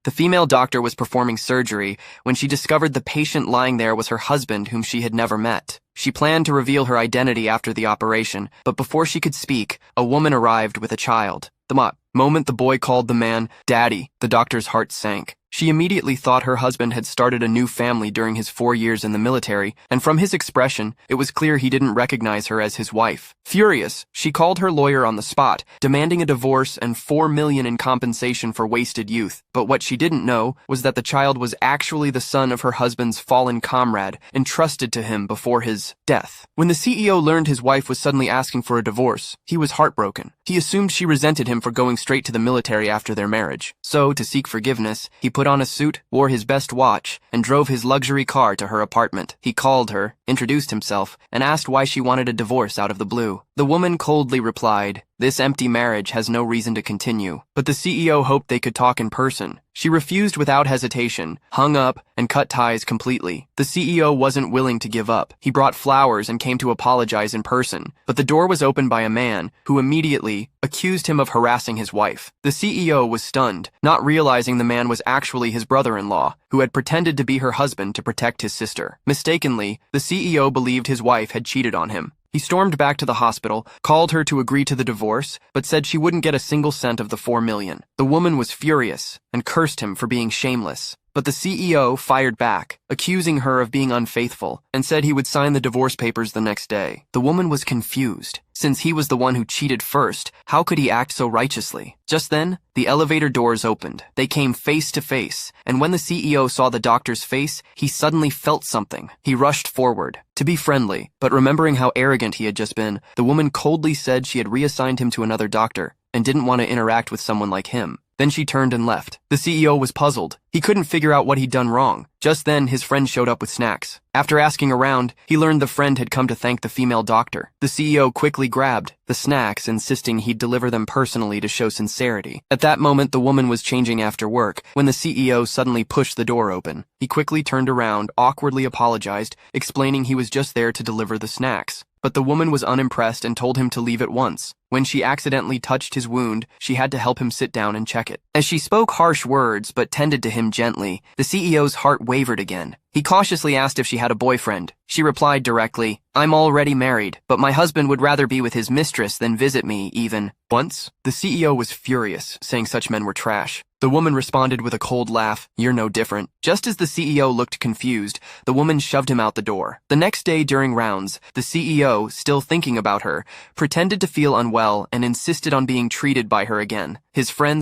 The female doctor was performing surgery when she discovered the patient lying there was her husband, whom she had never met. She planned to reveal her identity after the operation, but before she could speak, a woman arrived with a child. The moment the boy called the man Daddy, the doctor's heart sank. She immediately thought her husband had started a new family during his 4 years in the military, and from his expression, it was clear he didn't recognize her as his wife. Furious, she called her lawyer on the spot, demanding a divorce and $4 million in compensation for wasted youth. But what she didn't know was that the child was actually the son of her husband's fallen comrade, entrusted to him before his death. When the CEO learned his wife was suddenly asking for a divorce, he was heartbroken. He assumed she resented him for going straight to the military after their marriage. So, to seek forgiveness, he put on a suit, wore his best watch, and drove his luxury car to her apartment. He called her, introduced himself, and asked why she wanted a divorce out of the blue. The woman coldly replied, "This empty marriage has no reason to continue." But the CEO hoped they could talk in person. She refused without hesitation, hung up, and cut ties completely. The CEO wasn't willing to give up. He brought flowers and came to apologize in person, but the door was opened by a man who immediately accused him of harassing his wife. The CEO was stunned, not realizing the man was actually his brother-in-law, who had pretended to be her husband to protect his sister. Mistakenly, the CEO believed his wife had cheated on him. He stormed back to the hospital, called her to agree to the divorce, but said she wouldn't get a single cent of the $4 million. The woman was furious and cursed him for being shameless. But the CEO fired back, accusing her of being unfaithful, and said he would sign the divorce papers the next day. The woman was confused. Since he was the one who cheated first, how could he act so righteously? Just then, the elevator doors opened. They came face to face, and when the CEO saw the doctor's face, he suddenly felt something. He rushed forward to be friendly, but remembering how arrogant he had just been, the woman coldly said she had reassigned him to another doctor and didn't want to interact with someone like him. Then she turned and left. The CEO was puzzled. He couldn't figure out what he'd done wrong. Just then, his friend showed up with snacks. After asking around, he learned the friend had come to thank the female doctor. The CEO quickly grabbed the snacks, insisting he'd deliver them personally to show sincerity. At that moment, the woman was changing after work when the CEO suddenly pushed the door open. He quickly turned around, awkwardly apologized, explaining he was just there to deliver the snacks. But the woman was unimpressed and told him to leave at once. When she accidentally touched his wound, she had to help him sit down and check it. As she spoke harsh words but tended to him gently, the CEO's heart wavered again. He cautiously asked if she had a boyfriend. She replied directly, "I'm already married, but my husband would rather be with his mistress than visit me, even once." The CEO was furious, saying such men were trash. The woman responded with a cold laugh, "You're no different." Just as the CEO looked confused, the woman shoved him out the door. The next day during rounds, the CEO, still thinking about her, pretended to feel unwell and insisted on being treated by her again. His friends